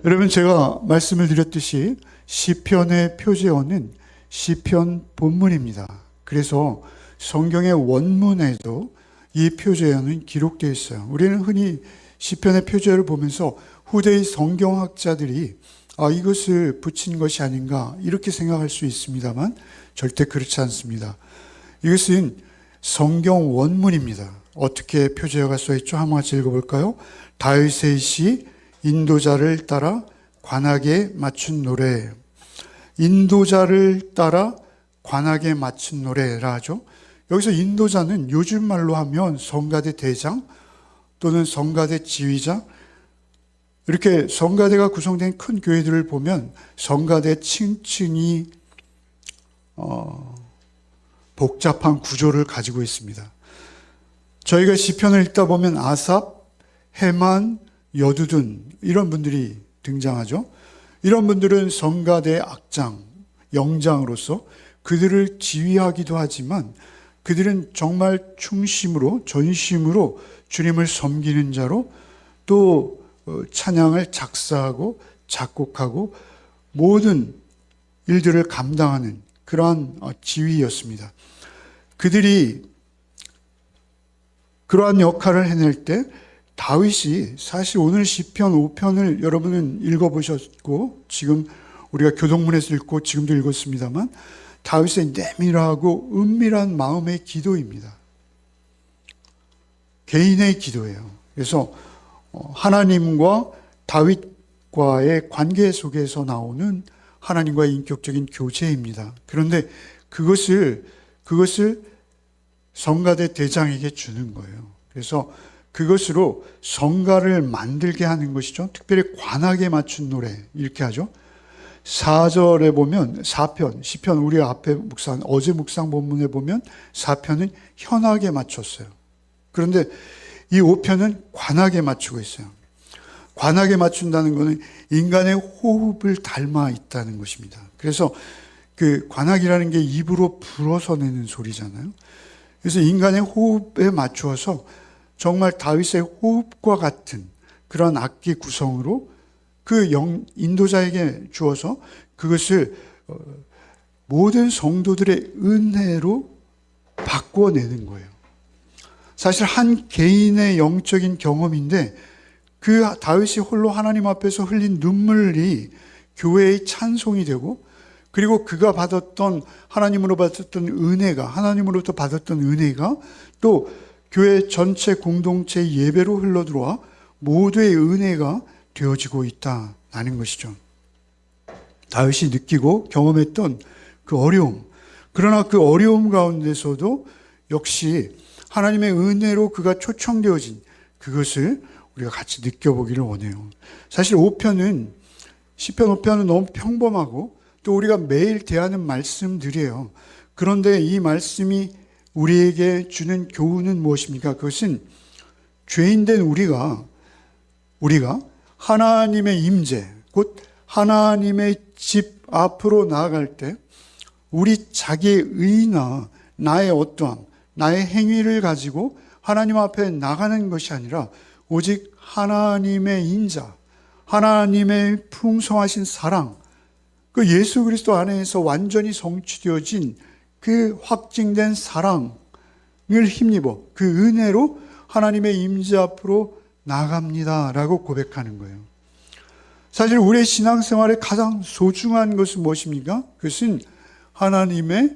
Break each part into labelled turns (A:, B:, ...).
A: 여러분, 제가 말씀을 드렸듯이 시편의 표제어는 시편 본문입니다. 그래서 성경의 원문에도 이 표제어는 기록되어 있어요. 우리는 흔히 시편의 표제어를 보면서 후대의 성경학자들이 이것을 붙인 것이 아닌가 이렇게 생각할 수 있습니다만 절대 그렇지 않습니다. 이것은 성경 원문입니다. 어떻게 표제어가 써있죠? 한번 같이 읽어볼까요? 다윗의 시 인도자를 따라 관악에 맞춘 노래. 인도자를 따라 관악에 맞춘 노래라 하죠. 여기서 인도자는 요즘 말로 하면 성가대 대장 또는 성가대 지휘자, 이렇게 성가대가 구성된 큰 교회들을 보면 성가대 층층이 복잡한 구조를 가지고 있습니다. 저희가 시편을 읽다 보면 아삽, 헤만, 여두둔 이런 분들이 등장하죠. 이런 분들은 성가대 악장, 영장으로서 그들을 지휘하기도 하지만 그들은 정말 충심으로, 전심으로 주님을 섬기는 자로 또 찬양을 작사하고 작곡하고 모든 일들을 감당하는 그러한 지휘였습니다. 그들이 그러한 역할을 해낼 때 다윗이 사실 오늘 시편 5편을 여러분은 읽어보셨고 지금 우리가 교동문에서 읽고 지금도 읽었습니다만 다윗의 내밀하고 은밀한 마음의 기도입니다. 개인의 기도예요. 그래서 하나님과 다윗과의 관계 속에서 나오는 하나님과의 인격적인 교제입니다. 그런데 그것을 성가대 대장에게 주는 거예요. 그래서 그것으로 성가를 만들게 하는 것이죠. 특별히 관악에 맞춘 노래 이렇게 하죠. 4절에 보면 4편, 시편 우리 앞에 어제 묵상 본문에 보면 4편은 현악에 맞췄어요. 그런데 이 5편은 관악에 맞추고 있어요. 관악에 맞춘다는 것은 인간의 호흡을 닮아 있다는 것입니다. 그래서 그 관악이라는 게 입으로 불어서 내는 소리잖아요. 그래서 인간의 호흡에 맞추어서 정말 다윗의 호흡과 같은 그런 악기 구성으로 그 인도자에게 주어서 그것을 모든 성도들의 은혜로 바꿔내는 거예요. 사실 한 개인의 영적인 경험인데 그 다윗이 홀로 하나님 앞에서 흘린 눈물이 교회의 찬송이 되고 그리고 그가 받았던 하나님으로 받았던 은혜가 하나님으로부터 받았던 은혜가 또 교회 전체 공동체 예배로 흘러들어와 모두의 은혜가 되어지고 있다는 것이죠. 다윗이 느끼고 경험했던 그 어려움, 그러나 그 어려움 가운데서도 역시 하나님의 은혜로 그가 초청되어진 그것을 우리가 같이 느껴보기를 원해요. 사실 5편은 시편 5편은 너무 평범하고 또 우리가 매일 대하는 말씀들이에요. 그런데 이 말씀이 우리에게 주는 교훈은 무엇입니까? 그것은 죄인된 우리가 하나님의 임재, 곧 하나님의 집 앞으로 나아갈 때 우리 자기의 의나 나의 어떠함, 나의 행위를 가지고 하나님 앞에 나가는 것이 아니라 오직 하나님의 인자, 하나님의 풍성하신 사랑, 그 예수 그리스도 안에서 완전히 성취되어진 그 확증된 사랑을 힘입어 그 은혜로 하나님의 임재 앞으로 나갑니다라고 고백하는 거예요. 사실 우리의 신앙생활의 가장 소중한 것은 무엇입니까? 그것은 하나님의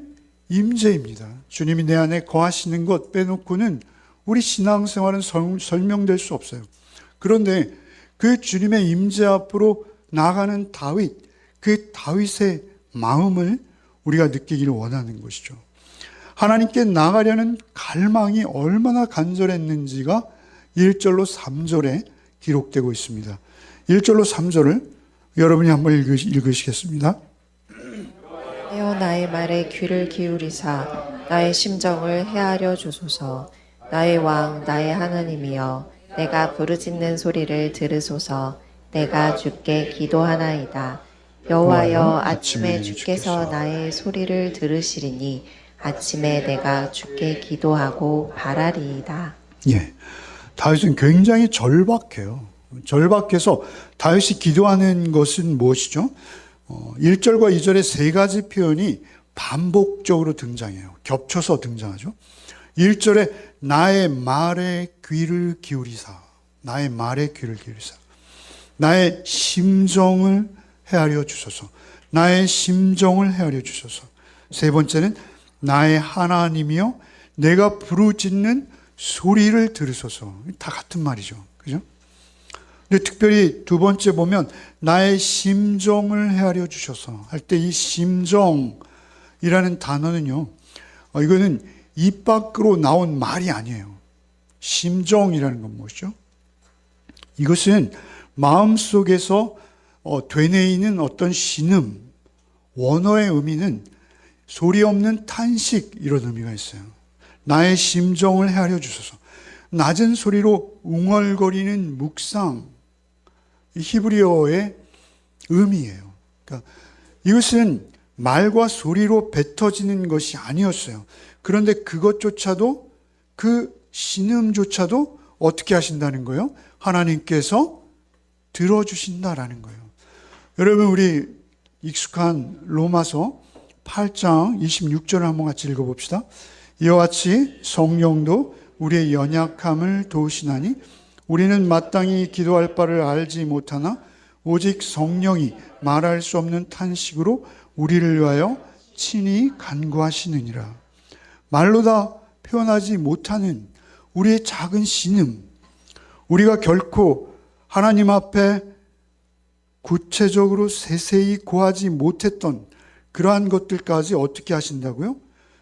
A: 임재입니다. 주님이 내 안에 거하시는 것 빼놓고는 우리 신앙생활은 설명될 수 없어요. 그런데 그 주님의 임재 앞으로 나가는 다윗, 그 다윗의 마음을 우리가 느끼기를 원하는 것이죠. 하나님께 나가려는 갈망이 얼마나 간절했는지가 1절로 3절에 기록되고 있습니다. 1절로 3절을 여러분이 한번 읽으시겠습니다.
B: 하여 나의 말에 귀를 기울이사 나의 심정을 헤아려 주소서. 나의 왕 나의 하나님이여 내가 부르짖는 소리를 들으소서. 내가 주께 기도하나이다. 여호와여 아침에 주께서 나의 소리를 들으시리니 아침에 내가 주께 기도하고 바라리이다.
A: 예, 다윗은 굉장히 절박해요. 절박해서 다윗이 기도하는 것은 무엇이죠? 1절과 2절의 세 가지 표현이 반복적으로 등장해요. 겹쳐서 등장하죠. 1절에 나의 말에 귀를 기울이사, 나의 말에 귀를 기울이사, 나의 심정을 헤아려 주소서, 나의 심정을 헤아려 주소서. 세 번째는 나의 하나님이여 내가 부르짖는 소리를 들으소서. 다 같은 말이죠. 그죠? 근데 특별히 두 번째 보면 나의 심정을 헤아려 주셔서 할 때 이 심정이라는 단어는요, 이거는 입 밖으로 나온 말이 아니에요. 심정이라는 건 무엇이죠? 이것은 마음속에서 되뇌이는 어떤 신음, 원어의 의미는 소리 없는 탄식, 이런 의미가 있어요. 나의 심정을 헤아려 주소서. 낮은 소리로 웅얼거리는 묵상, 이 히브리어의 의미예요. 그러니까 이것은 말과 소리로 뱉어지는 것이 아니었어요. 그런데 그것조차도, 그 신음조차도 어떻게 하신다는 거예요? 하나님께서 들어주신다라는 거예요. 여러분, 우리 익숙한 로마서 8장 26절을 한번 같이 읽어봅시다. 이와 같이 성령도 우리의 연약함을 도우시나니 우리는 마땅히 기도할 바를 알지 못하나 오직 성령이 말할 수 없는 탄식으로 우리를 위하여 친히 간구하시느니라. 말로 다 표현하지 못하는 우리의 작은 신음, 우리가 결코 하나님 앞에 구체적으로 세세히 고하지 못했던 그러한 것들까지 어떻게 하신다고요?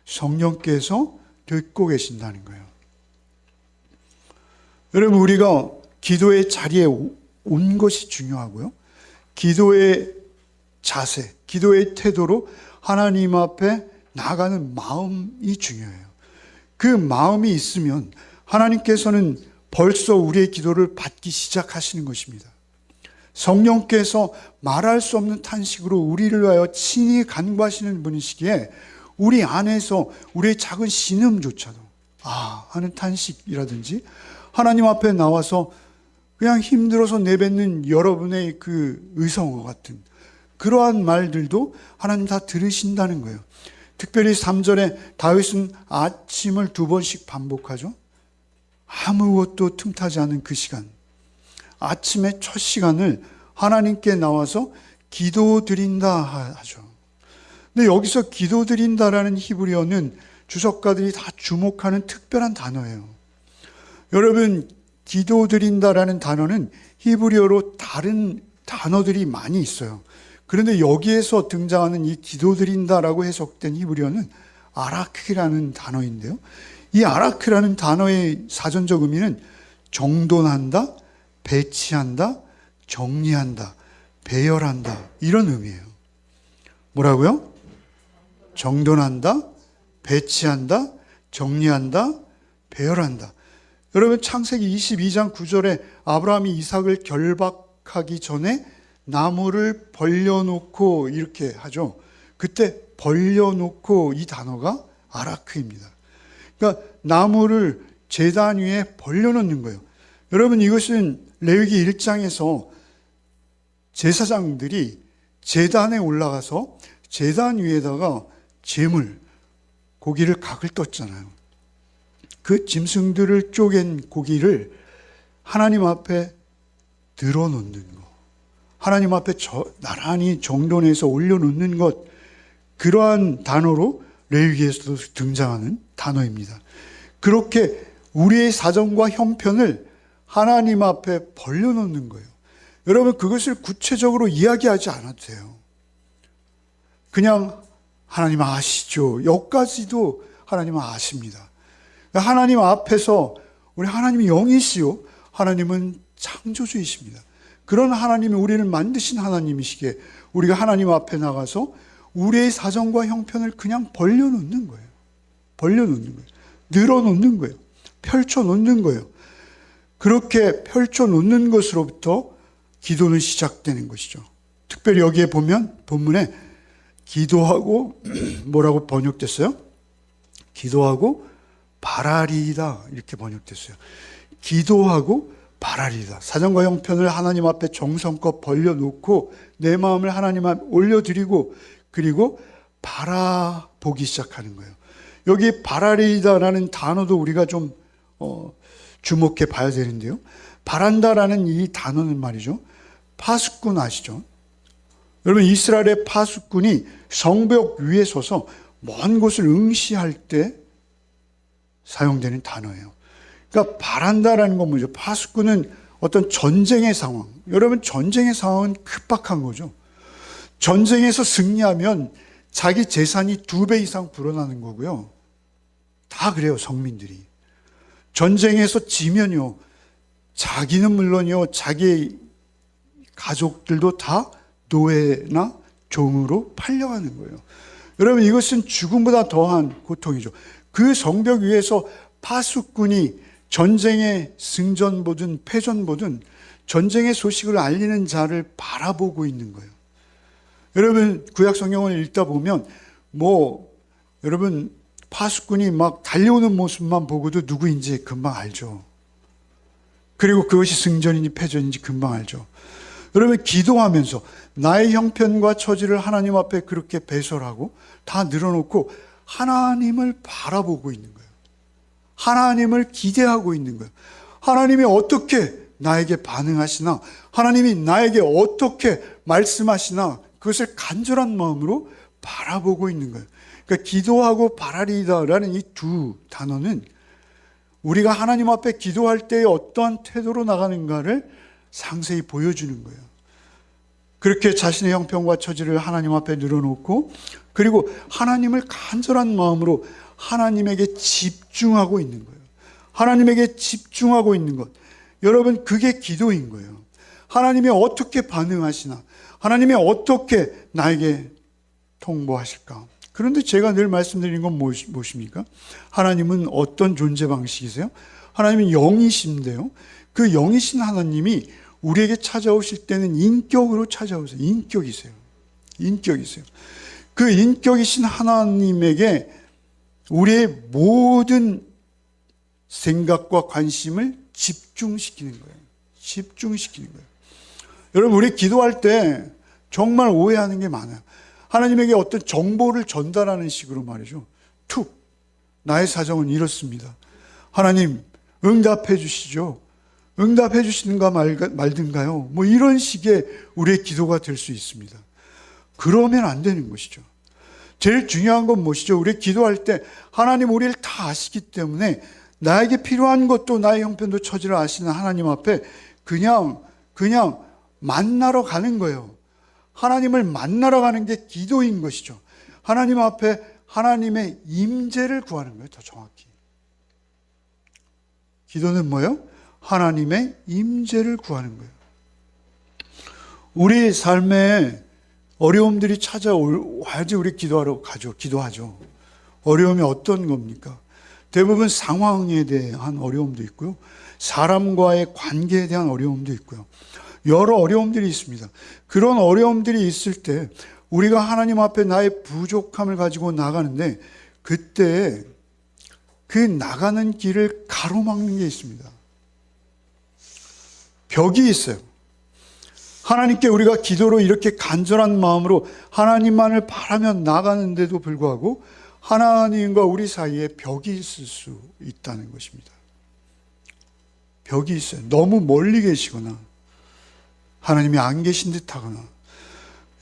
A: 성령께서 듣고 계신다는 거예요. 여러분, 우리가 기도의 자리에 온 것이 중요하고요. 기도의 자세, 기도의 태도로 하나님 앞에 나가는 마음이 중요해요. 그 마음이 있으면 하나님께서는 벌써 우리의 기도를 받기 시작하시는 것입니다. 성령께서 말할 수 없는 탄식으로 우리를 위하여 친히 간구하시는 분이시기에 우리 안에서 우리의 작은 신음조차도 하는 탄식이라든지 하나님 앞에 나와서 그냥 힘들어서 내뱉는 여러분의 그 의성어 같은 그러한 말들도 하나님 다 들으신다는 거예요. 특별히 3절에 다윗은 아침을 2번씩 반복하죠. 아무것도 틈타지 않은 그 시간, 아침의 첫 시간을 하나님께 나와서 기도드린다 하죠. 근데 여기서 기도드린다라는 히브리어는 주석가들이 다 주목하는 특별한 단어예요. 여러분, 기도드린다라는 단어는 히브리어로 다른 단어들이 많이 있어요. 그런데 여기에서 등장하는 이 기도드린다라고 해석된 히브리어는 아라크라는 단어인데요. 이 아라크라는 단어의 사전적 의미는 정돈한다, 배치한다, 정리한다, 배열한다, 이런 의미예요. 뭐라고요? 정돈한다, 배치한다, 정리한다, 배열한다. 여러분, 창세기 22장 9절에 아브라함이 이삭을 결박하기 전에 나무를 벌려놓고 이렇게 하죠. 그때 벌려놓고 이 단어가 아라크입니다. 그러니까 나무를 제단 위에 벌려놓는 거예요. 여러분, 이것은 레위기 1장에서 제사장들이 제단에 올라가서 제단 위에다가 제물, 고기를 각을 떴잖아요. 그 짐승들을 쪼갠 고기를 하나님 앞에 들어놓는 것, 하나님 앞에 나란히 정돈해서 올려놓는 것, 그러한 단어로 레위기에서도 등장하는 단어입니다. 그렇게 우리의 사정과 형편을 하나님 앞에 벌려놓는 거예요. 여러분, 그것을 구체적으로 이야기하지 않아도 돼요. 그냥 하나님 아시죠? 여기까지도 하나님은 아십니다. 하나님 앞에서 우리 하나님이 영이시요, 하나님은 창조주이십니다. 그런 하나님이 우리를 만드신 하나님이시기에 우리가 하나님 앞에 나가서 우리의 사정과 형편을 그냥 벌려놓는 거예요. 벌려놓는 거예요. 늘어놓는 거예요. 펼쳐놓는 거예요. 그렇게 펼쳐놓는 것으로부터 기도는 시작되는 것이죠. 특별히 여기에 보면 본문에 기도하고 뭐라고 번역됐어요? 기도하고 바라리이다, 이렇게 번역됐어요. 기도하고 바라리다. 사정과 형편을 하나님 앞에 정성껏 벌려놓고 내 마음을 하나님 앞에 올려드리고 그리고 바라보기 시작하는 거예요. 여기 바라리다라는 단어도 우리가 좀 주목해 봐야 되는데요. 바란다라는 이 단어는 말이죠, 파수꾼 아시죠? 여러분, 이스라엘의 파수꾼이 성벽 위에 서서 먼 곳을 응시할 때 사용되는 단어예요. 그러니까 바란다라는 건 뭐죠? 파수꾼은 어떤 전쟁의 상황. 여러분, 전쟁의 상황은 급박한 거죠. 전쟁에서 승리하면 자기 재산이 2배 이상 불어나는 거고요. 다 그래요, 성민들이. 전쟁에서 지면요, 자기는 물론이요, 자기 가족들도 다 노예나 종으로 팔려가는 거예요. 여러분, 이것은 죽음보다 더한 고통이죠. 그 성벽 위에서 파수꾼이 전쟁의 승전 보든 패전 보든 전쟁의 소식을 알리는 자를 바라보고 있는 거예요. 여러분, 구약 성경을 읽다 보면 여러분, 파수꾼이 막 달려오는 모습만 보고도 누구인지 금방 알죠. 그리고 그것이 승전인지 패전인지 금방 알죠. 여러분, 기도하면서 나의 형편과 처지를 하나님 앞에 그렇게 배설하고 다 늘어놓고 하나님을 바라보고 있는 거예요. 하나님을 기대하고 있는 거예요. 하나님이 어떻게 나에게 반응하시나, 하나님이 나에게 어떻게 말씀하시나, 그것을 간절한 마음으로 바라보고 있는 거예요. 그러니까 기도하고 바라리다라는 이 두 단어는 우리가 하나님 앞에 기도할 때에 어떠한 태도로 나가는가를 상세히 보여주는 거예요. 그렇게 자신의 형편과 처지를 하나님 앞에 늘어놓고 그리고 하나님을 간절한 마음으로 하나님에게 집중하고 있는 거예요. 하나님에게 집중하고 있는 것. 여러분, 그게 기도인 거예요. 하나님이 어떻게 반응하시나, 하나님이 어떻게 나에게 통보하실까. 그런데 제가 늘 말씀드리는 건 무엇입니까? 하나님은 어떤 존재 방식이세요? 하나님은 영이신데요, 그 영이신 하나님이 우리에게 찾아오실 때는 인격으로 찾아오세요. 인격이세요. 인격이세요. 그 인격이신 하나님에게 우리의 모든 생각과 관심을 집중시키는 거예요. 집중시키는 거예요. 여러분, 우리 기도할 때 정말 오해하는 게 많아요. 하나님에게 어떤 정보를 전달하는 식으로 말이죠. 툭, 나의 사정은 이렇습니다. 하나님, 응답해 주시죠. 응답해 주시는가 말든가요. 이런 식의 우리의 기도가 될 수 있습니다. 그러면 안 되는 것이죠. 제일 중요한 건 무엇이죠? 우리 기도할 때 하나님 우리를 다 아시기 때문에 나에게 필요한 것도 나의 형편도 처지를 아시는 하나님 앞에 그냥 만나러 가는 거예요. 하나님을 만나러 가는 게 기도인 것이죠. 하나님 앞에 하나님의 임재를 구하는 거예요. 더 정확히. 기도는 뭐예요? 하나님의 임재를 구하는 거예요. 우리 삶에 어려움들이 찾아와야지 우리 기도하죠. 어려움이 어떤 겁니까? 대부분 상황에 대한 어려움도 있고요. 사람과의 관계에 대한 어려움도 있고요. 여러 어려움들이 있습니다. 그런 어려움들이 있을 때 우리가 하나님 앞에 나의 부족함을 가지고 나가는데 그때 그 나가는 길을 가로막는 게 있습니다. 벽이 있어요. 하나님께 우리가 기도로 이렇게 간절한 마음으로 하나님만을 바라며 나가는데도 불구하고 하나님과 우리 사이에 벽이 있을 수 있다는 것입니다. 벽이 있어요. 너무 멀리 계시거나 하나님이 안 계신 듯 하거나.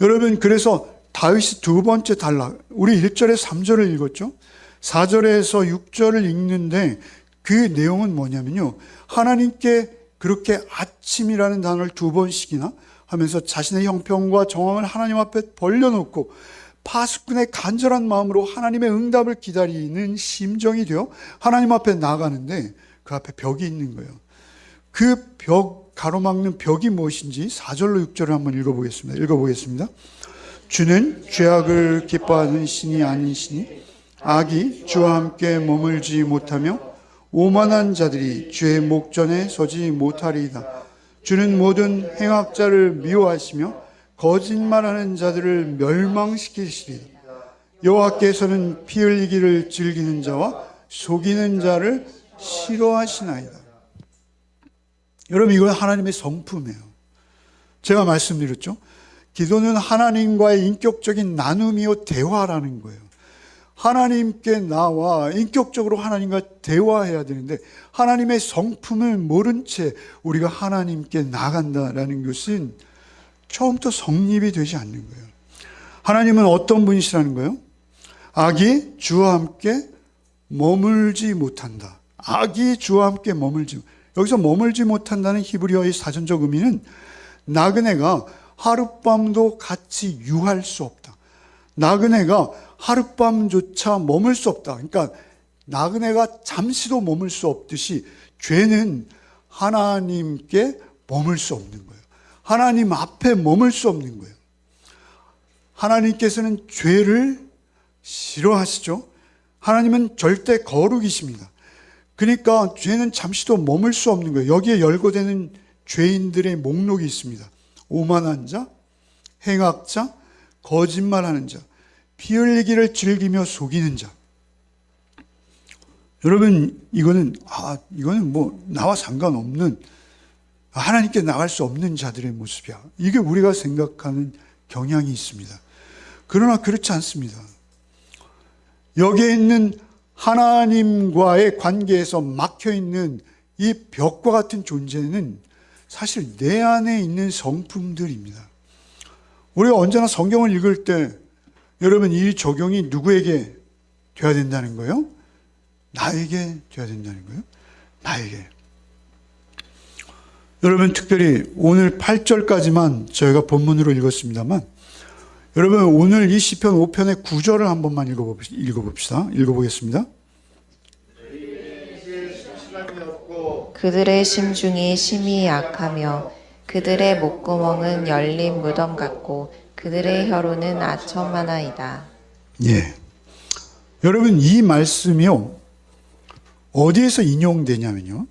A: 여러분, 그래서 다윗이 두 번째 단락, 우리 1절에 3절을 읽었죠? 4절에서 6절을 읽는데 그 내용은 뭐냐면요, 하나님께 그렇게 아침이라는 단어를 두 번씩이나 하면서 자신의 형편과 정황을 하나님 앞에 벌려놓고 파수꾼의 간절한 마음으로 하나님의 응답을 기다리는 심정이 되어 하나님 앞에 나가는데 그 앞에 벽이 있는 거예요. 그 벽, 가로막는 벽이 무엇인지 4절로 6절을 한번 읽어보겠습니다. 주는 죄악을 기뻐하는 신이 아니시니 악이 주와 함께 머물지 못하며 오만한 자들이 주의 목전에 서지 못하리이다. 주는 모든 행악자를 미워하시며 거짓말하는 자들을 멸망시키시리이다. 여호와께서는 피 흘리기를 즐기는 자와 속이는 자를 싫어하시나이다. 여러분, 이건 하나님의 성품이에요. 제가 말씀드렸죠. 기도는 하나님과의 인격적인 나눔이요 대화라는 거예요. 하나님께 나와 인격적으로 하나님과 대화해야 되는데 하나님의 성품을 모른 채 우리가 하나님께 나간다라는 것은 처음부터 성립이 되지 않는 거예요. 하나님은 어떤 분이시라는 거예요? 악이 주와 함께 머물지 못한다. 악이 주와 함께 머물지, 여기서 머물지 못한다는 히브리어의 사전적 의미는 나그네가 하룻밤도 같이 유할 수 없다. 나그네가 하룻밤조차 머물 수 없다. 그러니까 나그네가 잠시도 머물 수 없듯이 죄는 하나님께 머물 수 없는 거예요. 하나님 앞에 머물 수 없는 거예요. 하나님께서는 죄를 싫어하시죠. 하나님은 절대 거룩이십니다. 그러니까 죄는 잠시도 머물 수 없는 거예요. 여기에 열거되는 죄인들의 목록이 있습니다. 오만한 자, 행악자, 거짓말하는 자, 피 흘리기를 즐기며 속이는 자. 여러분, 이거는 뭐 나와 상관없는, 하나님께 나갈 수 없는 자들의 모습이야. 이게 우리가 생각하는 경향이 있습니다. 그러나 그렇지 않습니다. 여기에 있는 하나님과의 관계에서 막혀있는 이 벽과 같은 존재는 사실 내 안에 있는 성품들입니다. 우리가 언제나 성경을 읽을 때 여러분, 이 적용이 누구에게 돼야 된다는 거예요? 나에게 돼야 된다는 거예요? 나에게. 여러분, 특별히 오늘 8절까지만 저희가 본문으로 읽었습니다만 여러분, 오늘 이 시편 5편의 9절을 한 번만 읽어봅시다. 읽어보겠습니다.
B: 그들의 심중이 심히 약하며 그들의 목구멍은 열린 무덤 같고 그들의 혀로는 아첨하나이다.
A: 예. 여러분, 이 말씀이요, 어디에서 인용되냐면요,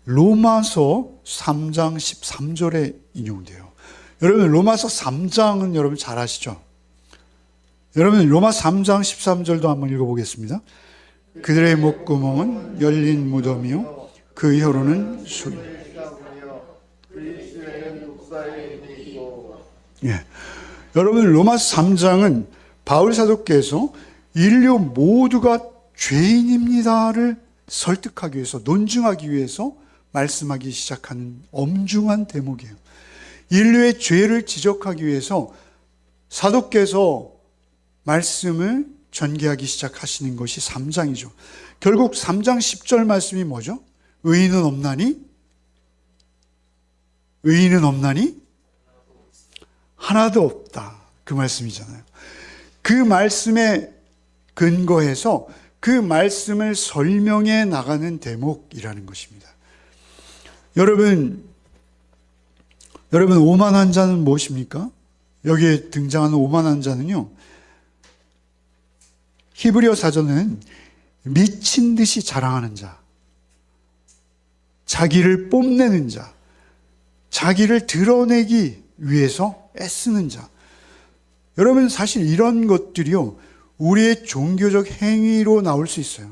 A: 로마서 3장 13절에 인용돼요. 여러분, 로마서 3장은 여러분 잘 아시죠? 여러분, 로마 3장 13절도 한번 읽어보겠습니다. 그들의 목구멍은 열린 무덤이요 그 혀로는 술. 예. 여러분, 로마서 3장은 바울 사도께서 인류 모두가 죄인입니다를 설득하기 위해서, 논증하기 위해서 말씀하기 시작하는 엄중한 대목이에요. 인류의 죄를 지적하기 위해서 사도께서 말씀을 전개하기 시작하시는 것이 3장이죠. 결국 3장 10절 말씀이 뭐죠? 의인은 없나니? 의인은 없나니? 하나도 없다. 그 말씀이잖아요. 그 말씀에 근거해서 그 말씀을 설명해 나가는 대목이라는 것입니다. 여러분, 오만한 자는 무엇입니까? 여기에 등장하는 오만한 자는요, 히브리어 사전은 미친 듯이 자랑하는 자, 자기를 뽐내는 자, 자기를 드러내기 위해서 애쓰는 자. 여러분, 사실 이런 것들이요, 우리의 종교적 행위로 나올 수 있어요.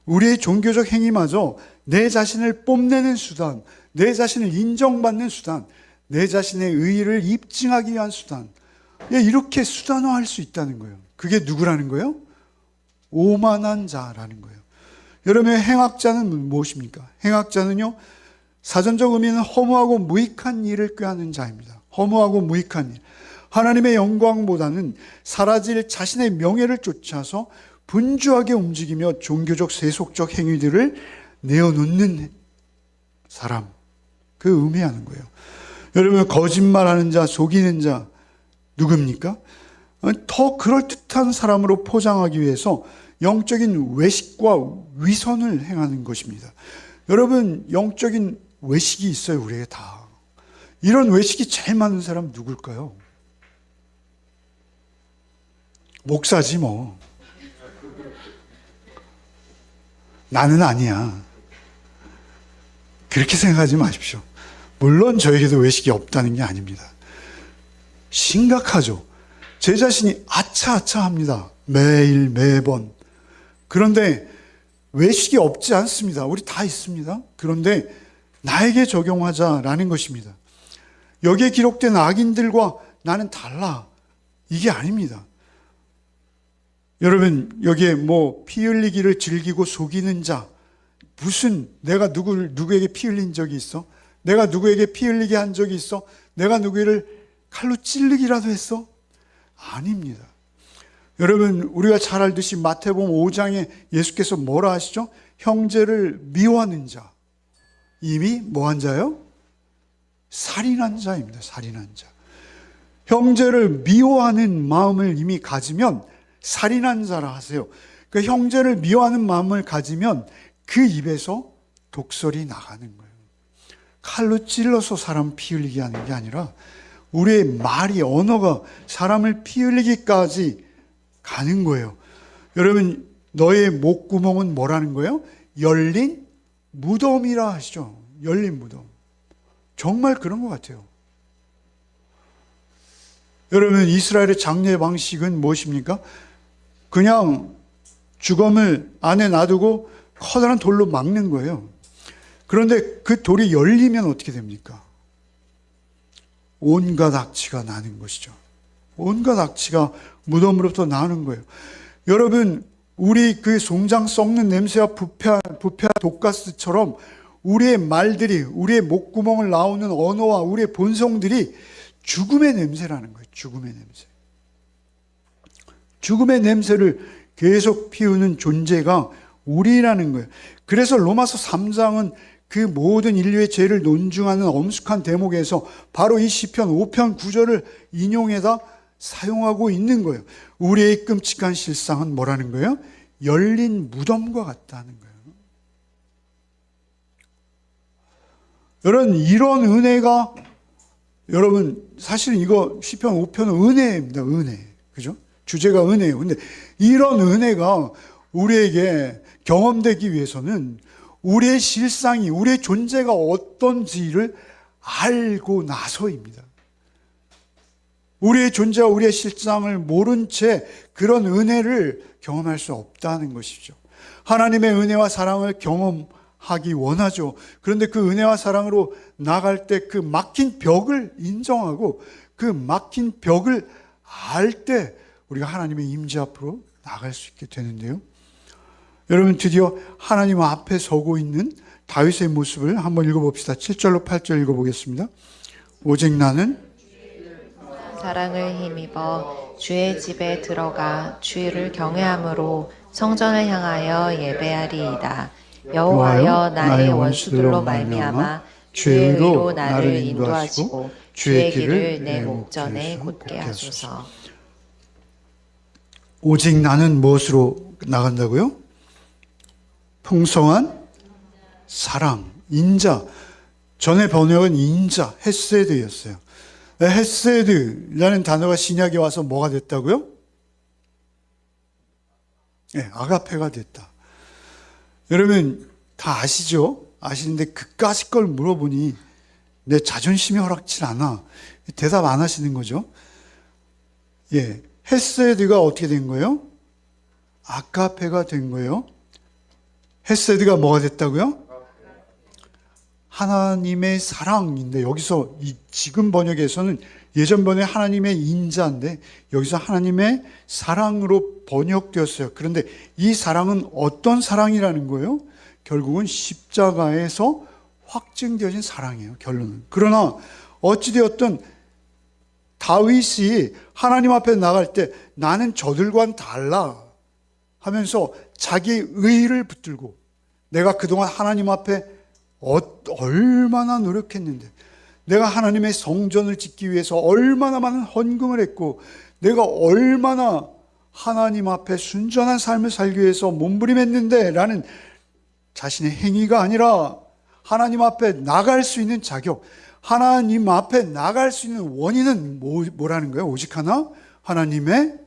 A: 우리의 종교적 행위마저 내 자신을 뽐내는 수단, 내 자신을 인정받는 수단, 내 자신의 의의를 입증하기 위한 수단, 이렇게 수단화할 수 있다는 거예요. 그게 누구라는 거예요? 오만한 자라는 거예요. 여러분, 행악자는 무엇입니까? 행악자는요, 사전적 의미는 허무하고 무익한 일을 꾀하는 자입니다. 허무하고 무익한 일. 하나님의 영광보다는 사라질 자신의 명예를 쫓아서 분주하게 움직이며 종교적 세속적 행위들을 내어놓는 사람, 그 의미하는 거예요. 여러분, 거짓말하는 자, 속이는 자 누굽니까? 더 그럴듯한 사람으로 포장하기 위해서 영적인 외식과 위선을 행하는 것입니다. 여러분, 영적인 외식이 있어요, 우리에게 다. 이런 외식이 제일 많은 사람 누굴까요? 목사지 뭐. 나는 아니야. 그렇게 생각하지 마십시오. 물론 저에게도 외식이 없다는 게 아닙니다. 심각하죠. 제 자신이 아차아차합니다. 매일 매번. 그런데 외식이 없지 않습니다. 우리 다 있습니다. 그런데 나에게 적용하자라는 것입니다. 여기에 기록된 악인들과 나는 달라. 이게 아닙니다. 여러분, 여기에 피 흘리기를 즐기고 속이는 자, 무슨 내가 누구에게 피 흘린 적이 있어? 내가 누구에게 피 흘리게 한 적이 있어? 내가 누구를 칼로 찌르기라도 했어? 아닙니다. 여러분, 우리가 잘 알듯이 마태복음 5장에 예수께서 뭐라 하시죠? 형제를 미워하는 자. 이미 뭐한 자요? 살인한 자입니다. 살인한 자. 형제를 미워하는 마음을 이미 가지면 살인한 자라 하세요. 그 형제를 미워하는 마음을 가지면 그 입에서 독설이 나가는 거예요. 칼로 찔러서 사람 피 흘리게 하는 게 아니라 우리의 말이, 언어가 사람을 피 흘리기까지 가는 거예요. 여러분, 너의 목구멍은 뭐라는 거예요? 열린 무덤이라 하시죠. 열린 무덤. 정말 그런 것 같아요. 여러분, 이스라엘의 장례 방식은 무엇입니까? 그냥 주검을 안에 놔두고 커다란 돌로 막는 거예요. 그런데 그 돌이 열리면 어떻게 됩니까? 온갖 악취가 나는 것이죠. 온갖 악취가 무덤으로부터 나는 거예요. 여러분, 우리 그 송장 썩는 냄새와 부패한 독가스처럼 우리의 말들이, 우리의 목구멍을 나오는 언어와 우리의 본성들이 죽음의 냄새라는 거예요. 죽음의 냄새. 죽음의 냄새를 계속 피우는 존재가 우리라는 거예요. 그래서 로마서 3장은 그 모든 인류의 죄를 논증하는 엄숙한 대목에서 바로 이 시편 5편 9절을 인용해다 사용하고 있는 거예요. 우리의 끔찍한 실상은 뭐라는 거예요? 열린 무덤과 같다는 거예요. 여러분, 이런 은혜가, 여러분, 사실은 이거 시편 5편은 은혜입니다. 은혜. 그죠? 주제가 은혜예요. 근데 이런 은혜가 우리에게 경험되기 위해서는 우리의 실상이, 우리의 존재가 어떤지를 알고 나서입니다. 우리의 존재와 우리의 실상을 모른 채 그런 은혜를 경험할 수 없다는 것이죠. 하나님의 은혜와 사랑을 경험하기 원하죠. 그런데 그 은혜와 사랑으로 나갈 때 그 막힌 벽을 인정하고 그 막힌 벽을 알 때 우리가 하나님의 임재 앞으로 나갈 수 있게 되는데요. 여러분, 드디어 하나님 앞에 서고 있는 다윗의 모습을 한번 읽어봅시다. 7절로 8절 읽어보겠습니다. 오직 나는
B: 사랑을 힘입어 주의 집에 들어가 주를 경외함으로 성전을 향하여 예배하리이다. 여호와여, 나의 원수들로 말미암아 주의 의로 나를 인도하시고 주의 길을 내 목전에 곧게 하소서.
A: 오직 나는 무엇으로 나간다고요? 풍성한 사랑, 인자. 전의 번역은 인자, 헤세드였어요. 헤세드라는 단어가 신약에 와서 뭐가 됐다고요? 네, 아가페가 됐다. 여러분 다 아시죠? 아시는데 그까짓 걸 물어보니 내 자존심이 허락치 않아. 대답 안 하시는 거죠? 예, 헤세드가 어떻게 된 거예요? 아가페가 된 거예요. 헤세드가 뭐가 됐다고요? 하나님의 사랑인데, 여기서 이 지금 번역에서는 예전 번역에 하나님의 인자인데 여기서 하나님의 사랑으로 번역되었어요. 그런데 이 사랑은 어떤 사랑이라는 거예요? 결국은 십자가에서 확증되어진 사랑이에요. 결론은. 그러나 어찌되었든 다윗이 하나님 앞에 나갈 때 나는 저들과는 달라 하면서 자기 의를 붙들고, 내가 그동안 하나님 앞에 얼마나 노력했는데, 내가 하나님의 성전을 짓기 위해서 얼마나 많은 헌금을 했고, 내가 얼마나 하나님 앞에 순전한 삶을 살기 위해서 몸부림했는데 라는 자신의 행위가 아니라 하나님 앞에 나갈 수 있는 자격, 하나님 앞에 나갈 수 있는 원인은 뭐라는 거예요? 오직 하나, 하나님의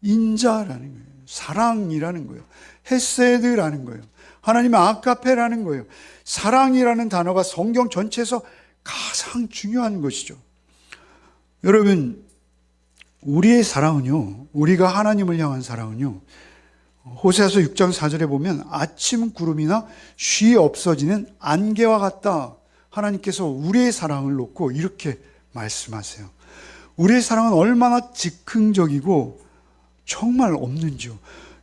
A: 인자라는 거예요. 사랑이라는 거예요. 헤세드라는 거예요. 하나님의 아가페라는 거예요. 사랑이라는 단어가 성경 전체에서 가장 중요한 것이죠. 여러분, 우리의 사랑은요, 우리가 하나님을 향한 사랑은요, 호세아서 6장 4절에 보면 아침 구름이나 쉬 없어지는 안개와 같다. 하나님께서 우리의 사랑을 놓고 이렇게 말씀하세요. 우리의 사랑은 얼마나 즉흥적이고 정말 없는지요.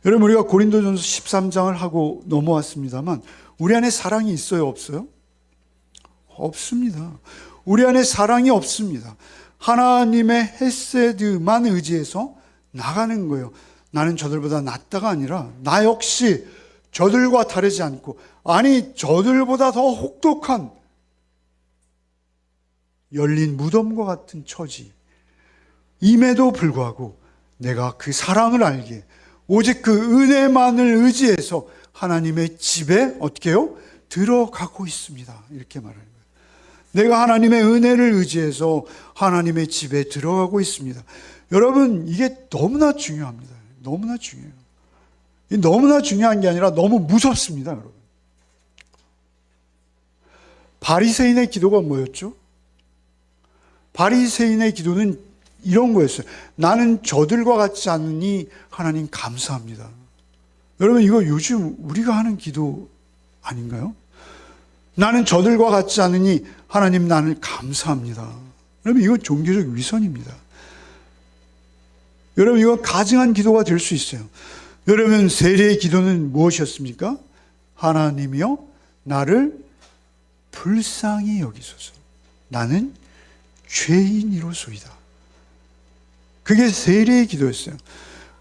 A: 여러분, 우리가 고린도전서 13장을 하고 넘어왔습니다만 우리 안에 사랑이 있어요, 없어요? 없습니다. 우리 안에 사랑이 없습니다. 하나님의 헤세드만 의지해서 나가는 거예요. 나는 저들보다 낫다가 아니라 나 역시 저들과 다르지 않고, 아니 저들보다 더 혹독한 열린 무덤과 같은 처지 임에도 불구하고 내가 그 사랑을 알기에 오직 그 은혜만을 의지해서 하나님의 집에 어떻게 해요? 들어가고 있습니다. 이렇게 말하는 거예요. 내가 하나님의 은혜를 의지해서 하나님의 집에 들어가고 있습니다. 여러분, 이게 너무나 중요합니다. 너무나 중요해요. 너무나 중요한 게 아니라 너무 무섭습니다, 여러분. 바리새인의 기도가 뭐였죠? 바리새인의 기도는 이런 거였어요. 나는 저들과 같지 않으니 하나님 감사합니다. 여러분, 이거 요즘 우리가 하는 기도 아닌가요? 나는 저들과 같지 않으니 하나님 나는 감사합니다. 여러분, 이건 종교적 위선입니다. 여러분, 이건 가증한 기도가 될 수 있어요. 여러분, 세례의 기도는 무엇이었습니까? 하나님이여 나를 불쌍히 여기소서. 나는 죄인이로소이다. 그게 세례의 기도였어요.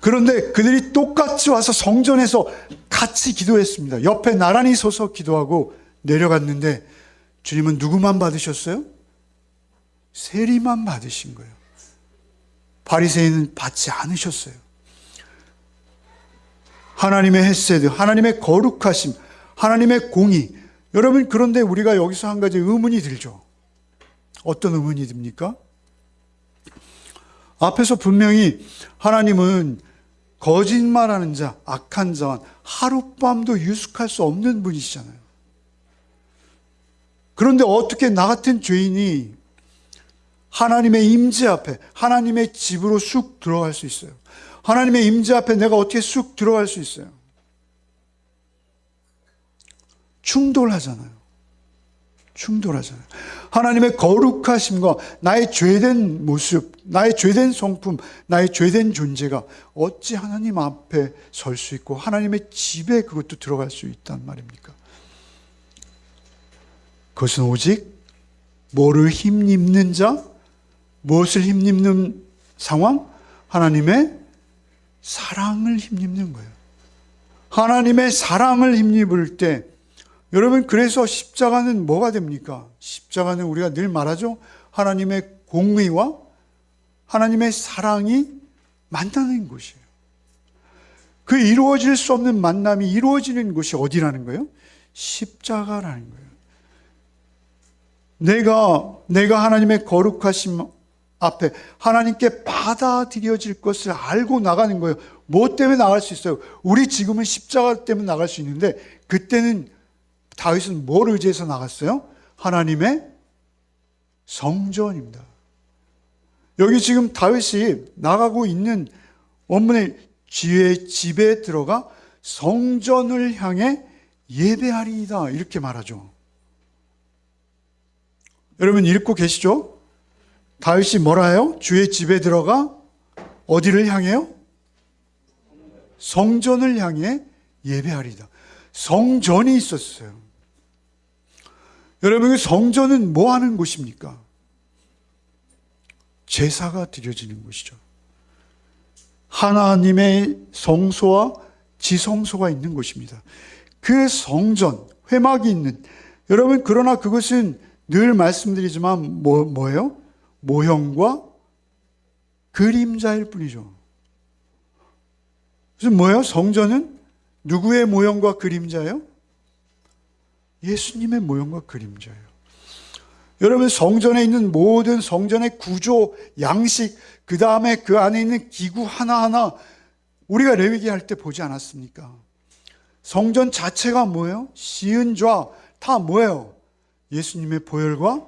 A: 그런데 그들이 똑같이 와서 성전에서 같이 기도했습니다. 옆에 나란히 서서 기도하고 내려갔는데 주님은 누구만 받으셨어요? 세리만 받으신 거예요. 바리새인은 받지 않으셨어요. 하나님의 헤세드, 하나님의 거룩하심, 하나님의 공의. 여러분, 그런데 우리가 여기서 한 가지 의문이 들죠. 어떤 의문이 듭니까? 앞에서 분명히 하나님은 거짓말하는 자, 악한 자와 하룻밤도 유숙할 수 없는 분이시잖아요. 그런데 어떻게 나 같은 죄인이 하나님의 임재 앞에, 하나님의 집으로 쑥 들어갈 수 있어요? 하나님의 임재 앞에 내가 어떻게 쑥 들어갈 수 있어요? 충돌하잖아요. 충돌하잖아요. 하나님의 거룩하심과 나의 죄된 모습, 나의 죄된 성품, 나의 죄된 존재가 어찌 하나님 앞에 설 수 있고 하나님의 집에 그것도 들어갈 수 있단 말입니까? 그것은 오직 뭐를 힘입는 자, 무엇을 힘입는 상황? 하나님의 사랑을 힘입는 거예요. 하나님의 사랑을 힘입을 때, 여러분, 그래서 십자가는 뭐가 됩니까? 십자가는 우리가 늘 말하죠. 하나님의 공의와 하나님의 사랑이 만나는 곳이에요. 그 이루어질 수 없는 만남이 이루어지는 곳이 어디라는 거예요? 십자가라는 거예요. 내가 하나님의 거룩하심 앞에 하나님께 받아들여질 것을 알고 나가는 거예요. 뭐 때문에 나갈 수 있어요? 우리 지금은 십자가 때문에 나갈 수 있는데, 그때는 다윗은 뭘 의지해서 나갔어요? 하나님의 성전입니다. 여기 지금 다윗이 나가고 있는 원문의 주의 집에 들어가 성전을 향해 예배하리이다, 이렇게 말하죠. 여러분 읽고 계시죠? 다윗이 뭐라 해요? 주의 집에 들어가 어디를 향해요? 성전을 향해 예배하리이다. 성전이 있었어요. 여러분, 성전은 뭐 하는 곳입니까? 제사가 드려지는 곳이죠. 하나님의 성소와 지성소가 있는 곳입니다. 그 성전, 회막이 있는, 여러분, 그러나 그것은 늘 말씀드리지만 뭐예요? 모형과 그림자일 뿐이죠. 그래서 뭐예요? 성전은 누구의 모형과 그림자예요? 예수님의 모형과 그림자예요. 여러분, 성전에 있는 모든 성전의 구조, 양식, 그 다음에 그 안에 있는 기구 하나하나 우리가 레위기 할 때 보지 않았습니까? 성전 자체가 뭐예요? 시은좌 다 뭐예요? 예수님의 보혈과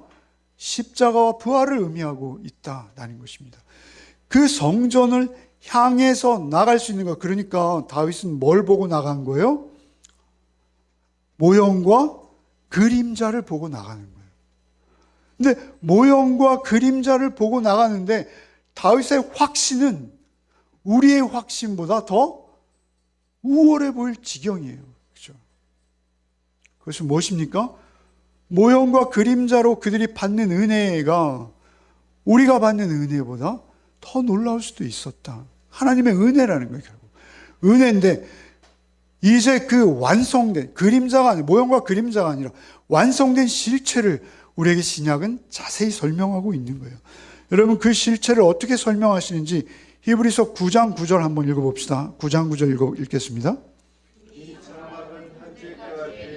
A: 십자가와 부활을 의미하고 있다라는 것입니다. 그 성전을 향해서 나갈 수 있는 거예요. 그러니까 다윗은 뭘 보고 나간 거예요? 모형과 그림자를 보고 나가는 거예요. 근데 모형과 그림자를 보고 나가는데 다윗의 확신은 우리의 확신보다 더 우월해 보일 지경이에요. 그렇죠? 그것은 무엇입니까? 모형과 그림자로 그들이 받는 은혜가 우리가 받는 은혜보다 더 놀라울 수도 있었다. 하나님의 은혜라는 거예요, 결국. 은혜인데 이제 그 완성된 그림자가 아니라 모형과 그림자가 아니라 완성된 실체를 우리에게 신약은 자세히 설명하고 있는 거예요. 여러분 그 실체를 어떻게 설명하시는지 히브리서 9장 9절 한번 읽어봅시다. 9장 9절 읽겠습니다.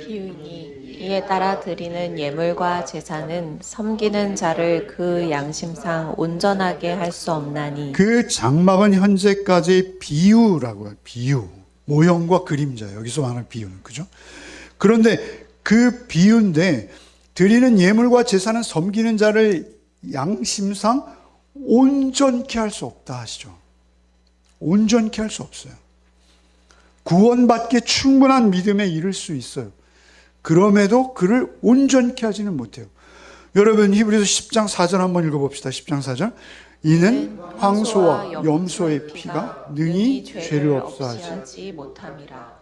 B: 비유니 이에 따라 드리는 예물과 제사는 섬기는 자를 그 양심상 온전하게 할 수 없나니.
A: 그 장막은 현재까지의 비유라고 해요. 비유. 모형과 그림자. 여기서 말하는 비유는. 그죠? 그런데 그 비유인데 드리는 예물과 제사는 섬기는 자를 양심상 온전케 할 수 없다 하시죠. 온전케 할 수 없어요. 구원받기에 충분한 믿음에 이를 수 있어요. 그럼에도 그를 온전케 하지는 못해요. 여러분 히브리서 10장 4절 한번 읽어봅시다. 10장 4절. 이는 황소와 염소의 피가 능히 죄를 없어하지
B: 못함이라.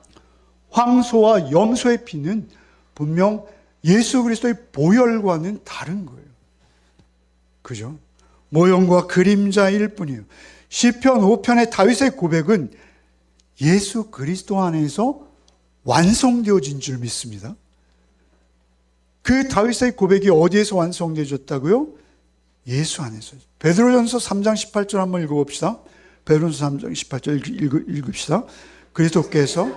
A: 황소와 염소의 피는 분명 예수 그리스도의 보혈과는 다른 거예요. 그죠? 모형과 그림자일 뿐이에요. 시편 5편의 다윗의 고백은 예수 그리스도 안에서 완성되어진 줄 믿습니다. 그 다윗의 고백이 어디에서 완성되어졌다고요? 예수 안에서. 베드로전서 3장 18절 한번 읽어봅시다. 베드로전서 3장 18절 읽읍시다. 그리스도께서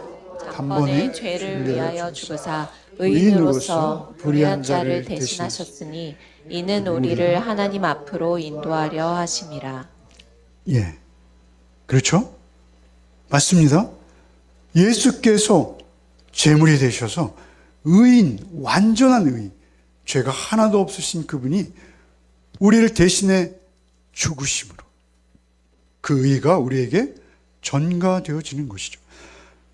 A: 단번에
B: 죄를 위하여 죽으사 의인으로서 불의한 자를 대신하셨으니 이는 우리를 하나님 앞으로 인도하려 하심이라.
A: 예, 그렇죠? 맞습니다. 예수께서 제물이 되셔서 의인, 완전한 의인, 죄가 하나도 없으신 그분이 우리를 대신해 죽으심으로 그 의가 우리에게 전가되어지는 것이죠.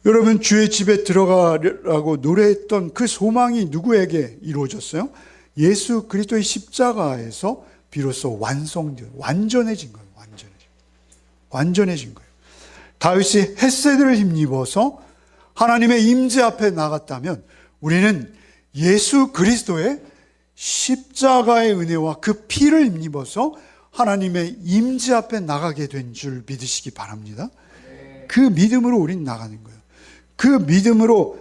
A: 여러분 주의 집에 들어가라고 노래했던 그 소망이 누구에게 이루어졌어요? 예수 그리스도의 십자가에서 비로소 완전해진 거예요. 완전해진 거예요. 다윗이 헷세드를 힘입어서 하나님의 임재 앞에 나갔다면 우리는 예수 그리스도의 십자가의 은혜와 그 피를 힘입어서 하나님의 임재 앞에 나가게 된 줄 믿으시기 바랍니다. 그 믿음으로 우린 나가는 거예요. 그 믿음으로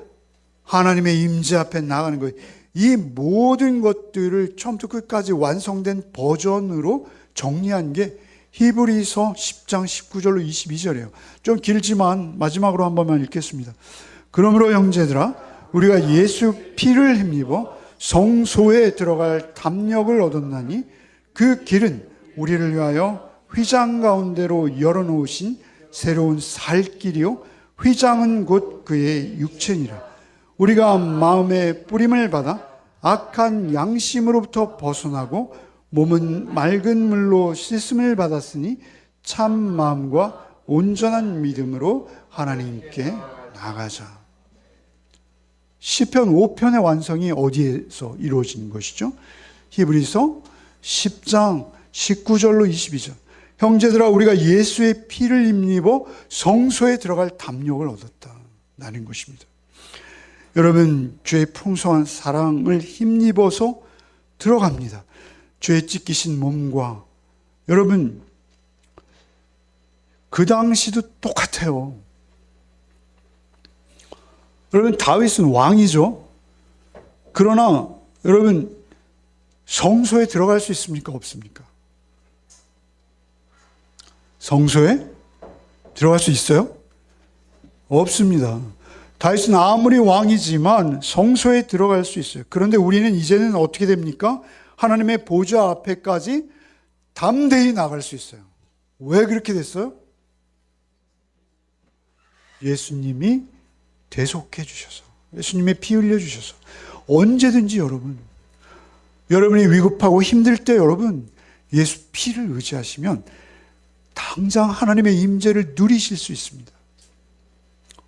A: 하나님의 임재 앞에 나가는 거예요. 이 모든 것들을 처음부터 끝까지 완성된 버전으로 정리한 게 히브리서 10장 19절로 22절이에요. 좀 길지만 마지막으로 한 번만 읽겠습니다. 그러므로 형제들아 우리가 예수 피를 힘입어 성소에 들어갈 담력을 얻었나니 그 길은 우리를 위하여 휘장 가운데로 열어놓으신 새로운 살 길이요 휘장은 곧 그의 육체니라. 우리가 마음의 뿌림을 받아 악한 양심으로부터 벗어나고 몸은 맑은 물로 씻음을 받았으니 참 마음과 온전한 믿음으로 하나님께 나가자. 시편 5편의 완성이 어디에서 이루어진 것이죠? 히브리서 10장 19절로 22절. 형제들아 우리가 예수의 피를 힘입어 성소에 들어갈 담력을 얻었다는 것입니다. 여러분 주의 풍성한 사랑을 힘입어서 들어갑니다. 죄 찢기신 몸과 여러분 그 당시도 똑같아요. 여러분 다윗은 왕이죠. 그러나 여러분 성소에 들어갈 수 있습니까? 없습니까? 성소에 들어갈 수 있어요? 없습니다. 다윗은 아무리 왕이지만 성소에 들어갈 수 있어요. 그런데 우리는 이제는 어떻게 됩니까? 하나님의 보좌 앞에까지 담대히 나갈 수 있어요. 왜 그렇게 됐어요? 예수님이 대속해 주셔서, 예수님의 피 흘려 주셔서. 언제든지 여러분이 위급하고 힘들 때 여러분 예수 피를 의지하시면 다 당장 하나님의 임재를 누리실 수 있습니다.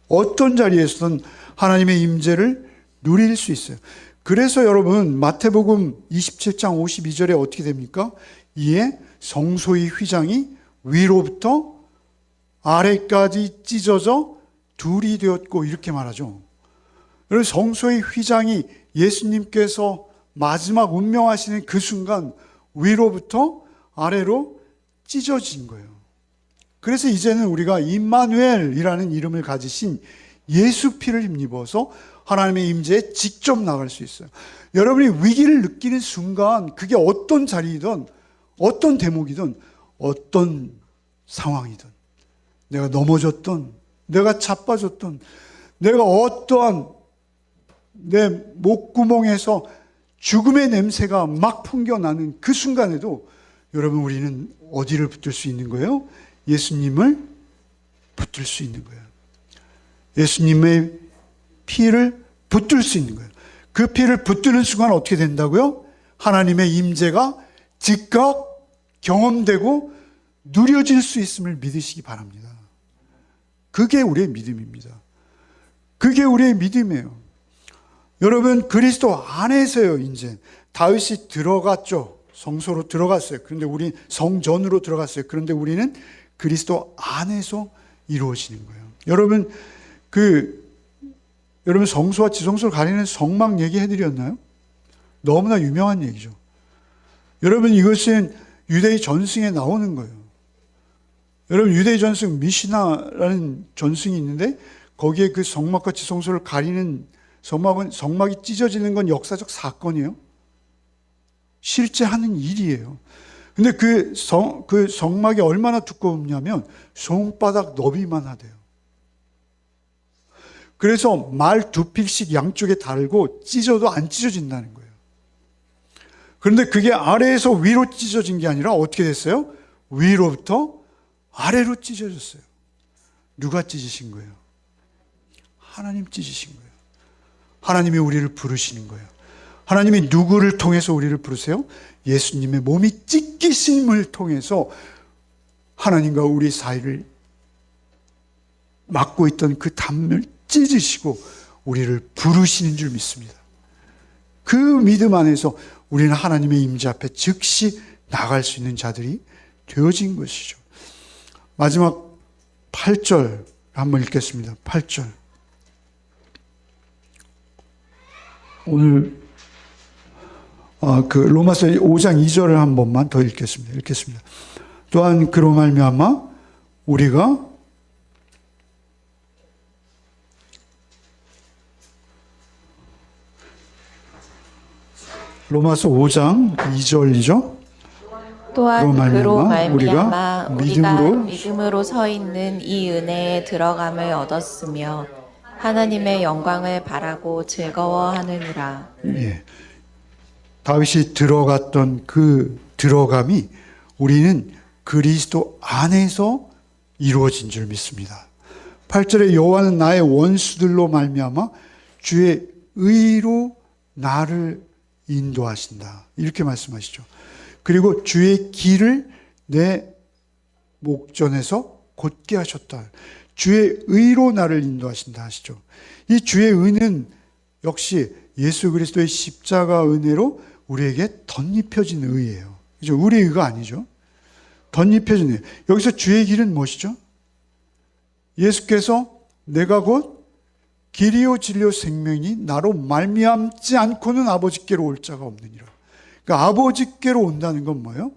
A: 어떤 자리에서든 하나님의 임재를 누릴 수 있어요. 그래서 여러분 마태복음 27장 52절에 어떻게 됩니까? 이에 성소의 휘장이 위로부터 아래까지 찢어져 둘이 되었고 이렇게 말하죠. 여러분 성소의 휘장이 예수님께서 마지막 운명하시는 그 순간 위로부터 아래로 찢어진 거예요. 그래서 이제는 우리가 임마누엘이라는 이름을 가지신 예수 피를 힘입어서 하나님의 임재에 직접 나갈 수 있어요. 여러분이 위기를 느끼는 순간 그게 어떤 자리이든 어떤 대목이든 어떤 상황이든 내가 넘어졌든 내가 자빠졌든 내가 어떠한 내 목구멍에서 죽음의 냄새가 막 풍겨나는 그 순간에도 여러분 우리는 어디를 붙들 수 있는 거예요? 예수님을 붙들 수 있는 거예요. 예수님의 피를 붙들 수 있는 거예요. 그 피를 붙드는 순간 어떻게 된다고요? 하나님의 임재가 즉각 경험되고 누려질 수 있음을 믿으시기 바랍니다. 그게 우리의 믿음입니다. 그게 우리의 믿음이에요. 여러분 그리스도 안에서요. 이제 다윗이 들어갔죠. 성소로 들어갔어요. 그런데 우리 성전으로 들어갔어요. 그런데 우리는 그리스도 안에서 이루어지는 거예요. 여러분 여러분 성소와 지성소를 가리는 성막 얘기해드렸나요? 너무나 유명한 얘기죠. 여러분 이것은 유대의 전승에 나오는 거예요. 여러분 유대의 전승 미시나라는 전승이 있는데 거기에 그 성막과 지성소를 가리는 성막이 찢어지는 건 역사적 사건이에요. 실제 하는 일이에요. 근데 그 성막이 얼마나 두껍냐면 손바닥 너비만 하대요. 그래서 말 2필씩 양쪽에 달고 찢어도 안 찢어진다는 거예요. 그런데 그게 아래에서 위로 찢어진 게 아니라 어떻게 됐어요? 위로부터 아래로 찢어졌어요. 누가 찢으신 거예요? 하나님 찢으신 거예요. 하나님이 우리를 부르시는 거예요. 하나님이 누구를 통해서 우리를 부르세요? 예수님의 몸이 찢기심을 통해서 하나님과 우리 사이를 막고 있던 그 담을 찢으시고 우리를 부르시는 줄 믿습니다. 그 믿음 안에서 우리는 하나님의 임재 앞에 즉시 나갈 수 있는 자들이 되어진 것이죠. 마지막 8절 한번 읽겠습니다. 8절. 오늘 그 로마서 5장 2절을 한 번만 더 읽겠습니다. 또한 그로 말미암아 우리가 로마서 5장 2절이죠.
B: 또한 그로 말미암아 우리가
A: 믿음으로
B: 믿음으로 서 있는 이 은혜에 들어감을 얻었으며 하나님의 영광을 바라고 즐거워하느니라.
A: 예. 다윗이 들어갔던 그 들어감이 우리는 그리스도 안에서 이루어진 줄 믿습니다. 8절에 여호와는 나의 원수들로 말미암아 주의 의로 나를 인도하신다. 이렇게 말씀하시죠. 그리고 주의 길을 내 목전에서 곧게 하셨다. 주의 의로 나를 인도하신다 하시죠. 이 주의 의는 역시 예수 그리스도의 십자가 은혜로 우리에게 덧입혀진 의예요. 그죠? 우리의 의가 아니죠. 덧입혀진 의. 여기서 주의 길은 무엇이죠? 예수께서 내가 곧 길이요 진리요 생명이니 나로 말미암지 않고는 아버지께로 올 자가 없느니라. 그러니까 아버지께로 온다는 건 뭐예요?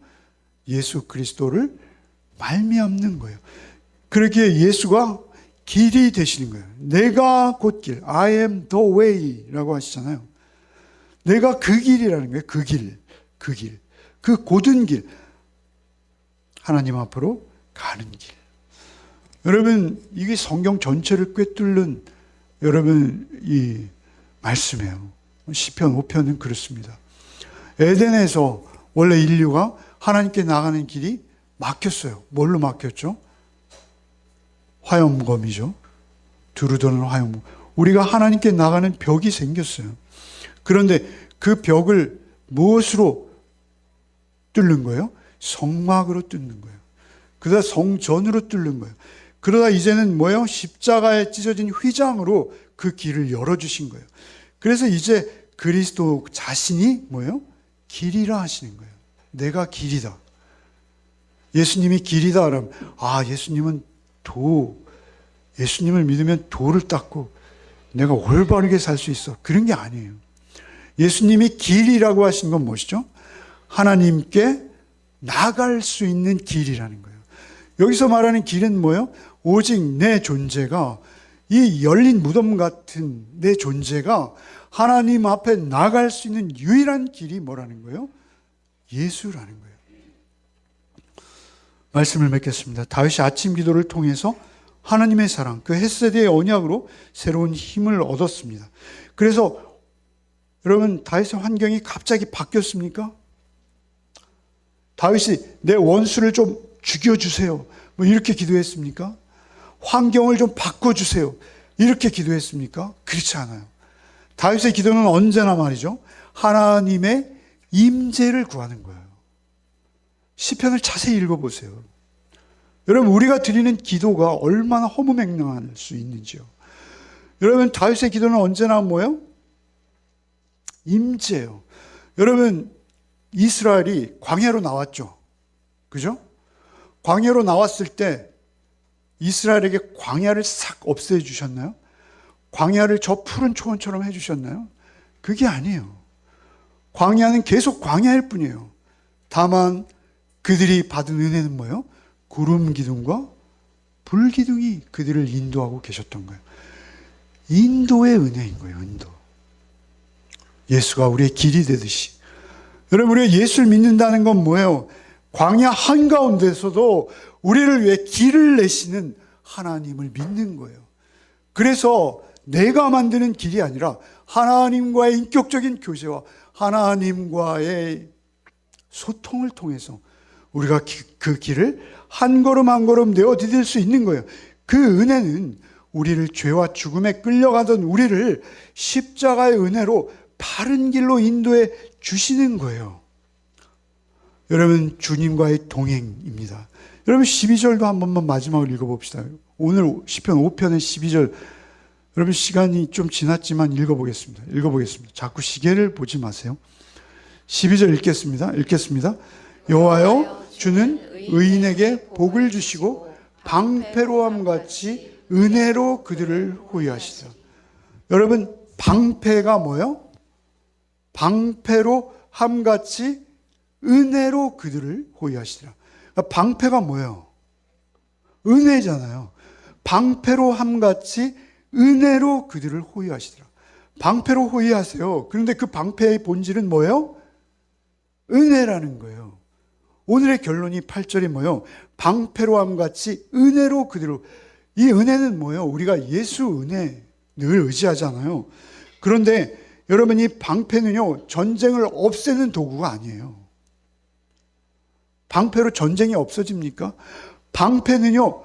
A: 예수 그리스도를 말미암는 거예요. 그러기에 예수가 길이 되시는 거예요. 내가 곧 길, I am the way라고 하시잖아요. 내가 그 길이라는 거예요. 그 길, 그 고든 길, 하나님 앞으로 가는 길. 여러분 이게 성경 전체를 꿰뚫는 여러분 이 말씀이에요. 시편 5편은 그렇습니다. 에덴에서 원래 인류가 하나님께 나가는 길이 막혔어요. 뭘로 막혔죠? 화염검이죠. 두루 도는 화염검. 우리가 하나님께 나가는 벽이 생겼어요. 그런데 그 벽을 무엇으로 뚫는 거예요? 성막으로 뚫는 거예요. 그러다 성전으로 뚫는 거예요. 그러다 이제는 뭐예요? 십자가에 찢어진 휘장으로 그 길을 열어주신 거예요. 그래서 이제 그리스도 자신이 뭐예요? 길이라 하시는 거예요. 내가 길이다. 예수님이 길이다 그러면 예수님은 예수님을 믿으면 도를 닦고 내가 올바르게 살 수 있어. 그런 게 아니에요. 예수님이 길이라고 하신 건 무엇이죠? 하나님께 나갈 수 있는 길이라는 거예요. 여기서 말하는 길은 뭐예요? 오직 내 존재가, 이 열린 무덤 같은 내 존재가 하나님 앞에 나갈 수 있는 유일한 길이 뭐라는 거예요? 예수라는 거예요. 말씀을 맺겠습니다. 다윗이 아침 기도를 통해서 하나님의 사랑, 그 헷세대의 언약으로 새로운 힘을 얻었습니다. 그래서 여러분, 다윗의 환경이 갑자기 바뀌었습니까? 다윗이 내 원수를 좀 죽여주세요, 뭐 이렇게 기도했습니까? 환경을 좀 바꿔주세요, 이렇게 기도했습니까? 그렇지 않아요. 다윗의 기도는 언제나 말이죠, 하나님의 임재를 구하는 거예요. 시편을 자세히 읽어보세요. 여러분, 우리가 드리는 기도가 얼마나 허무맹랑할 수 있는지요. 여러분, 다윗의 기도는 언제나 뭐예요? 임재예요. 여러분, 이스라엘이 광야로 나왔죠. 그죠? 광야로 나왔을 때 이스라엘에게 광야를 싹 없애 주셨나요? 광야를 저 푸른 초원처럼 해 주셨나요? 그게 아니에요. 광야는 계속 광야일 뿐이에요. 다만 그들이 받은 은혜는 뭐예요? 구름 기둥과 불 기둥이 그들을 인도하고 계셨던 거예요. 인도의 은혜인 거예요. 인도. 예수가 우리의 길이 되듯이. 여러분, 우리가 예수를 믿는다는 건 뭐예요? 광야 한가운데서도 우리를 위해 길을 내시는 하나님을 믿는 거예요. 그래서 내가 만드는 길이 아니라 하나님과의 인격적인 교제와 하나님과의 소통을 통해서 우리가 그 길을 한 걸음 한 걸음 내어디딜 수 있는 거예요. 그 은혜는 우리를 죄와 죽음에 끌려가던 우리를 십자가의 은혜로 바른 길로 인도해 주시는 거예요. 여러분, 주님과의 동행입니다. 여러분, 12절도 한 번만 마지막으로 읽어봅시다. 오늘 시편 5편의 12절. 여러분, 시간이 좀 지났지만 읽어보겠습니다. 자꾸 시계를 보지 마세요. 12절 읽겠습니다. 여호와여, 주는 의인에게 복을 주시고 방패로함 같이 은혜로 그들을 호위하시리라. 여러분, 방패가 뭐예요? 방패로 함같이 은혜로 그들을 호위하시리라. 방패가 뭐예요? 은혜잖아요. 방패로 함같이 은혜로 그들을 호위하시리라. 방패로 호위하세요. 그런데 그 방패의 본질은 뭐예요? 은혜라는 거예요. 오늘의 결론이 8절이 뭐예요? 방패로 함같이 은혜로 그들을. 이 은혜는 뭐예요? 우리가 예수 은혜 늘 의지하잖아요. 그런데 여러분, 이 방패는요, 전쟁을 없애는 도구가 아니에요. 방패로 전쟁이 없어집니까? 방패는요,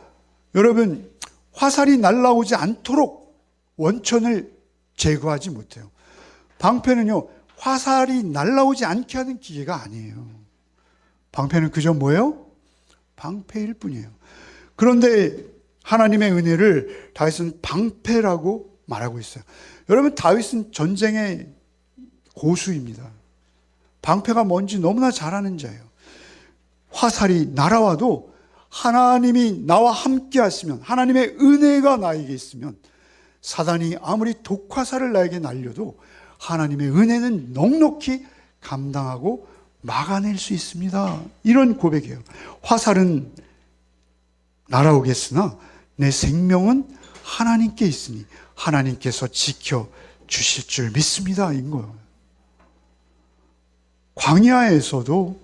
A: 여러분, 화살이 날아오지 않도록 원천을 제거하지 못해요. 방패는요, 화살이 날아오지 않게 하는 기계가 아니에요. 방패는 그저 뭐예요? 방패일 뿐이에요. 그런데 하나님의 은혜를 다윗은 방패라고 말하고 있어요. 여러분, 다윗은 전쟁의 고수입니다. 방패가 뭔지 너무나 잘 아는 자예요. 화살이 날아와도 하나님이 나와 함께 하시면, 하나님의 은혜가 나에게 있으면 사단이 아무리 독화살을 나에게 날려도 하나님의 은혜는 넉넉히 감당하고 막아낼 수 있습니다. 이런 고백이에요. 화살은 날아오겠으나 내 생명은 하나님께 있으니 하나님께서 지켜주실 줄 믿습니다. 인 거예요. 광야에서도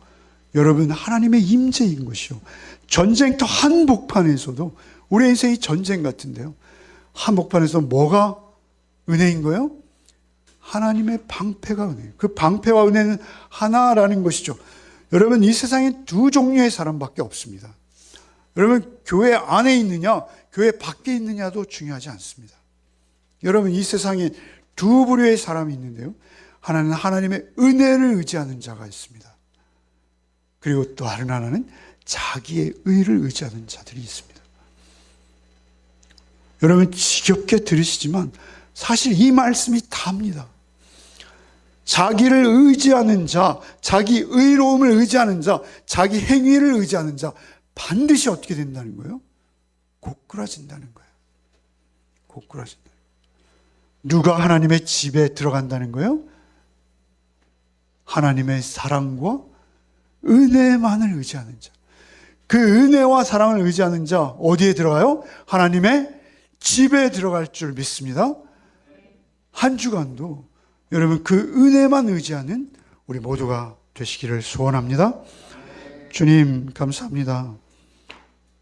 A: 여러분, 하나님의 임재인 것이요. 전쟁터 한복판에서도, 우리 인생이 전쟁 같은데요, 한복판에서 뭐가 은혜인 거예요? 하나님의 방패가 은혜예요. 그 방패와 은혜는 하나라는 것이죠. 여러분, 이 세상에 두 종류의 사람밖에 없습니다. 여러분, 교회 안에 있느냐 교회 밖에 있느냐도 중요하지 않습니다. 여러분, 이 세상에 두 부류의 사람이 있는데요, 하나는 하나님의 은혜를 의지하는 자가 있습니다. 그리고 또 다른 하나는 자기의 의를 의지하는 자들이 있습니다. 여러분 지겹게 들으시지만 사실 이 말씀이 답니다. 자기를 의지하는 자, 자기 의로움을 의지하는 자, 자기 행위를 의지하는 자 반드시 어떻게 된다는 거예요? 고꾸라진다는 거예요. 고꾸라진다. 누가 하나님의 집에 들어간다는 거예요? 하나님의 사랑과 은혜만을 의지하는 자. 그 은혜와 사랑을 의지하는 자 어디에 들어가요? 하나님의 집에 들어갈 줄 믿습니다. 한 주간도 여러분 그 은혜만 의지하는 우리 모두가 되시기를 소원합니다. 주님 감사합니다.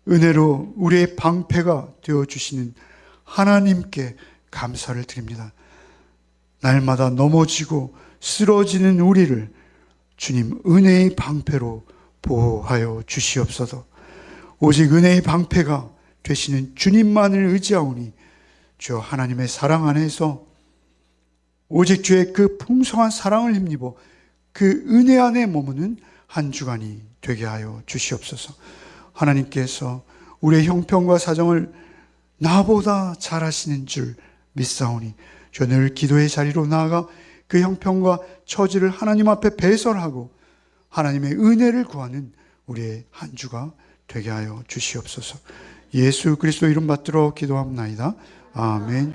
A: 은혜로 우리의 방패가 되어주시는 하나님께 감사를 드립니다. 날마다 넘어지고 쓰러지는 우리를 주님 은혜의 방패로 보호하여 주시옵소서. 오직 은혜의 방패가 되시는 주님만을 의지하오니 주여 하나님의 사랑 안에서 오직 주의 그 풍성한 사랑을 힘입어 그 은혜 안에 머무는 한 주간이 되게 하여 주시옵소서. 하나님께서 우리의 형편과 사정을 나보다 잘 아시는 줄 믿사오니 주여 늘 기도의 자리로 나아가 그 형편과 처지를 하나님 앞에 배설하고 하나님의 은혜를 구하는 우리의 한 주가 되게 하여 주시옵소서. 예수 그리스도 이름 받들어 기도합나이다. 아멘.